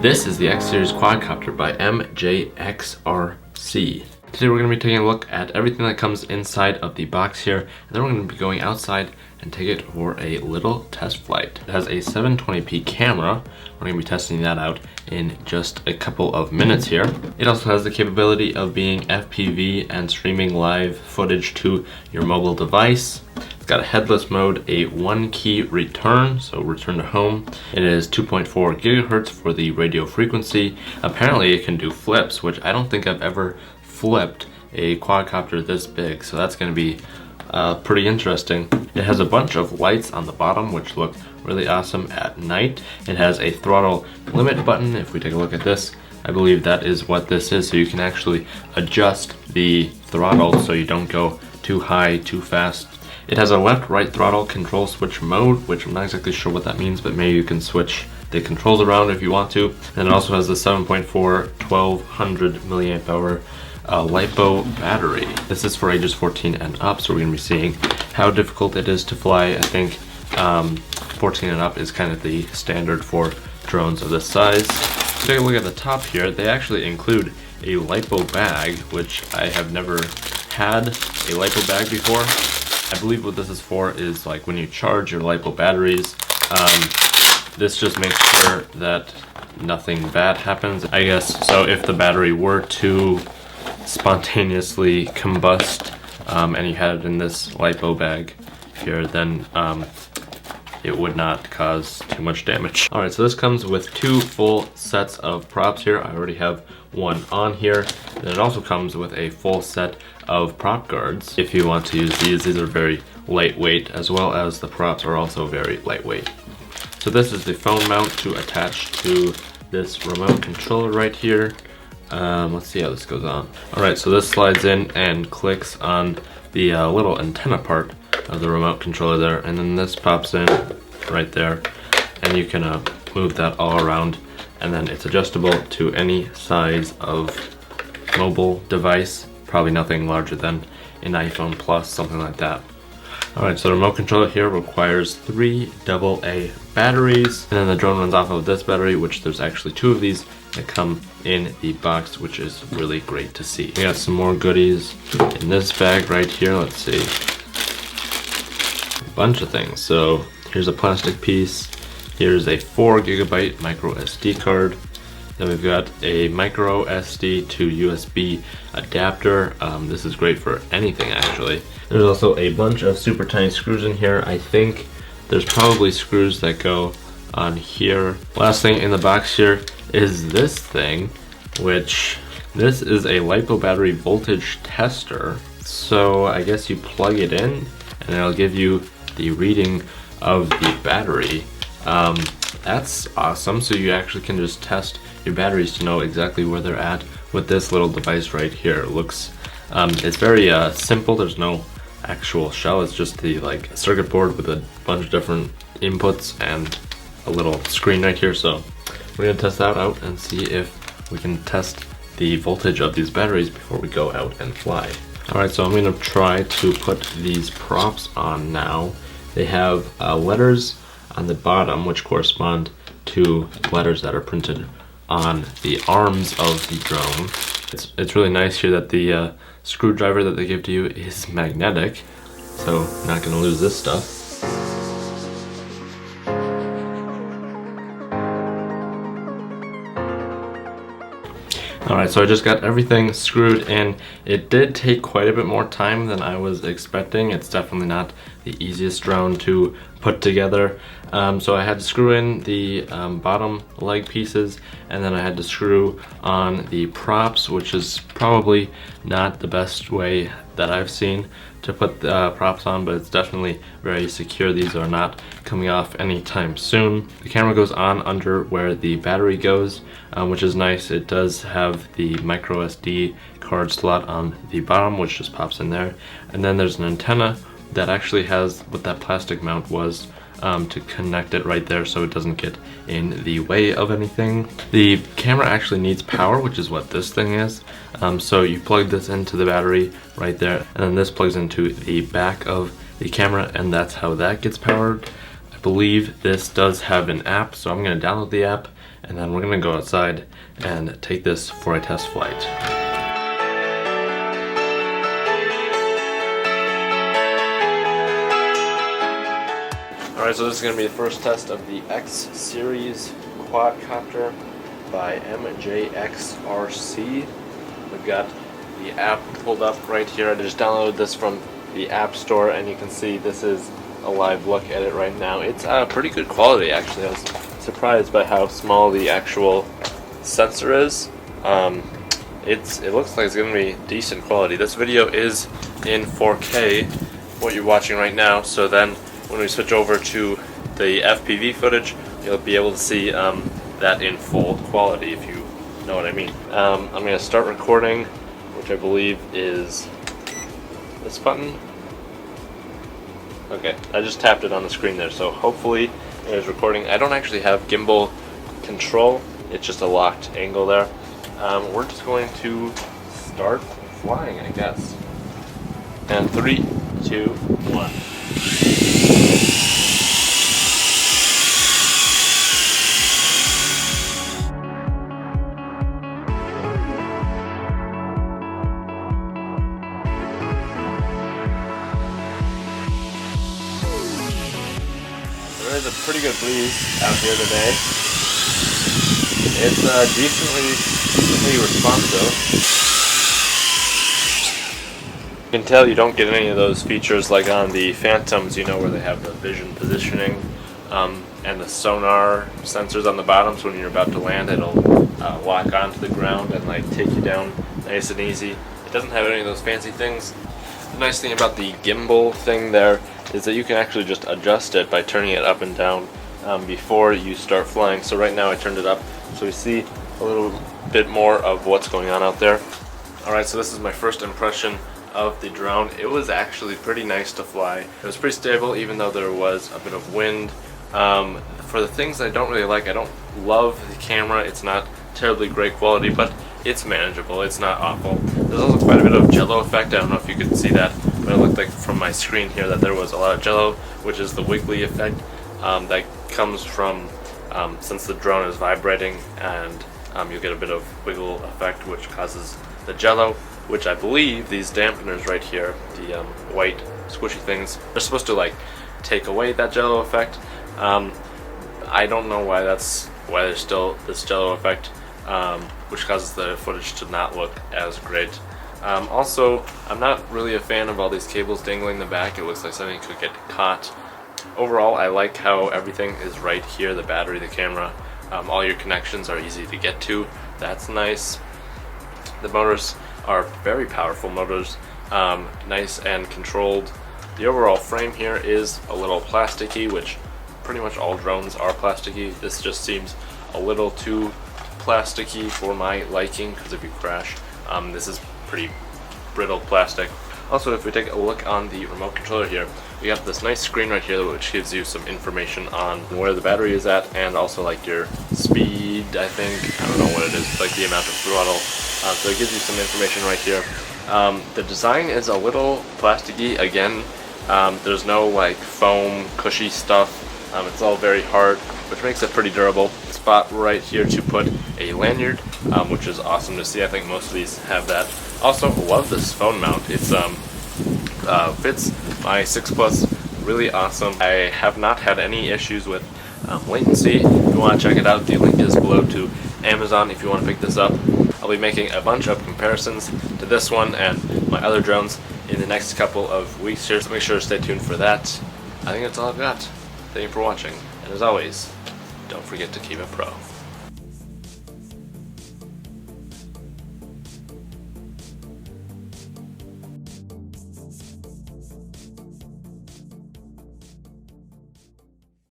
This is the X Series quadcopter by MJXRC. Today we're going to be taking a look at everything that comes inside of the box here, and then we're going to be going outside and take it for a little test flight. It has a 720p camera. We're going to be testing that out in just a couple of minutes here. It also has the capability of being FPV and streaming live footage to your mobile device. It's got a headless mode, a 1-key return, so return to home. It is 2.4 gigahertz for the radio frequency. Apparently it can do flips, which I don't think I've ever flipped a quadcopter this big, so that's going to be pretty interesting. It has a bunch of lights on the bottom which look really awesome at night. It has a throttle limit button. If we take a look at this, I believe that is what this is, so you can actually adjust the throttle so you don't go too high, too fast. It has a left-right throttle control switch mode, which I'm not exactly sure what that means, but maybe you can switch the controls around if you want to. And it also has the 7.4 1200 milliamp hour Lipo battery. This is for ages 14 and up, so we're going to be seeing how difficult it is to fly. I think 14 and up is kind of the standard for drones of this size. Take a look at the top here. They actually include a Lipo bag, which I have never had a Lipo bag before. I believe what this is for is like when you charge your Lipo batteries, this just makes sure that nothing bad happens, I guess. So if the battery were to spontaneously combust and you had it in this Lipo bag here, then it would not cause too much damage. Alright, so this comes with two full sets of props here. I already have one on here. And it also comes with a full set of prop guards if you want to use these. These are very lightweight, as well as the props are also very lightweight. So this is the phone mount to attach to this remote controller right here. Let's see how this goes on. Alright, so this slides in and clicks on the little antenna part of the remote controller there, and then this pops in right there, and you can move that all around, and then it's adjustable to any size of mobile device, probably nothing larger than an iPhone Plus, something like that. Alright, so the remote controller here requires 3 AA batteries, and then the drone runs off of this battery, which there's actually 2 of these that come in the box, which is really great to see. We got some more goodies in this bag right here. Let's see. A bunch of things. So here's a plastic piece. Here's a 4 gigabyte micro SD card. Then we've got a micro SD to USB adapter. This is great for anything actually. There's also a bunch of super tiny screws in here. I think there's probably screws that go on here. Last thing in the box here is this thing, which this is a Lipo battery voltage tester. So I guess you plug it in and it'll give you the reading of the battery. That's awesome. So you actually can just test your batteries to know exactly where they're at with this little device right here. It looks, it's very simple. There's no actual shell. It's just the circuit board with a bunch of different inputs and a little screen right here. So we're gonna test that out and see if we can test the voltage of these batteries before we go out and fly. Alright, so I'm gonna try to put these props on now. They have letters on the bottom which correspond to letters that are printed on the arms of the drone. It's really nice here that the screwdriver that they give to you is magnetic, so you're not gonna lose this stuff. Alright, so I just got everything screwed in. It did take quite a bit more time than I was expecting. It's definitely not the easiest drone to put together. So I had to screw in the bottom leg pieces, and then I had to screw on the props, which is probably not the best way that I've seen to put the props on, but it's definitely very secure. These are not coming off anytime soon. The camera goes on under where the battery goes, which is nice. It does have the micro SD card slot on the bottom, which just pops in there, and then there's an antenna that actually has what that plastic mount was to connect it right there so it doesn't get in the way of anything. The camera actually needs power, which is what this thing is. So you plug this into the battery right there, and then this plugs into the back of the camera, and that's how that gets powered. I believe this does have an app, so I'm going to download the app and then we're gonna go outside and take this for a test flight. Alright, so this is going to be the first test of the X Series quadcopter by MJXRC. We've got the app pulled up right here. I just downloaded this from the App Store, and you can see this is a live look at it right now. It's pretty good quality, actually. I was surprised by how small the actual sensor is. It looks like it's going to be decent quality. This video is in 4K, what you're watching right now, so then when we switch over to the FPV footage, you'll be able to see that in full quality, if you know what I mean. I'm going to start recording, which I believe is this button. Okay, I just tapped it on the screen there, so hopefully it is recording. I don't actually have gimbal control, it's just a locked angle there. We're just going to start flying, I guess. And 3, 2, 1. There is a pretty good breeze out here today. It's decently responsive. You can tell you don't get any of those features like on the Phantoms, you know, where they have the vision positioning and the sonar sensors on the bottom, so when you're about to land it'll lock onto the ground and like take you down nice and easy. It doesn't have any of those fancy things. The nice thing about the gimbal thing there is that you can actually just adjust it by turning it up and down before you start flying. So right now I turned it up so we see a little bit more of what's going on out there. Alright, so this is my first impression of the drone. It was actually pretty nice to fly. It was pretty stable even though there was a bit of wind. For the things I don't really like, I don't love the camera. It's not terribly great quality, but it's manageable. It's not awful. There's also quite a bit of jello effect. I don't know if you could see that, but it looked like from my screen here that there was a lot of jello, which is the wiggly effect that comes from since the drone is vibrating, and you get a bit of wiggle effect which causes the jello, which I believe these dampeners right here, the white squishy things, are supposed to like take away that jello effect. I don't know why there's still this jello effect, which causes the footage to not look as great. Also, I'm not really a fan of all these cables dangling in the back. It looks like something could get caught. Overall, I like how everything is right here, the battery, the camera, all your connections are easy to get to. That's nice. The motors are very powerful motors, nice and controlled. The overall frame here is a little plasticky, which pretty much all drones are plasticky. This just seems a little too plasticky for my liking, because if you crash, this is pretty brittle plastic. Also, if we take a look on the remote controller here, we got this nice screen right here which gives you some information on where the battery is at, and also like your speed, I think. I don't know what it is, like the amount of throttle. So it gives you some information right here. The design is a little plasticky again. There's no like foam, cushy stuff. It's all very hard, which makes it pretty durable. Spot right here to put a lanyard, which is awesome to see. I think most of these have that. Also, love this phone mount. It's fits my 6 Plus really awesome. I have not had any issues with latency. If you want to check it out, the link is below to Amazon if you want to pick this up. I'll be making a bunch of comparisons to this one and my other drones in the next couple of weeks here, so make sure to stay tuned for that. I think that's all I've got. Thank you for watching, and as always, don't forget to keep it pro.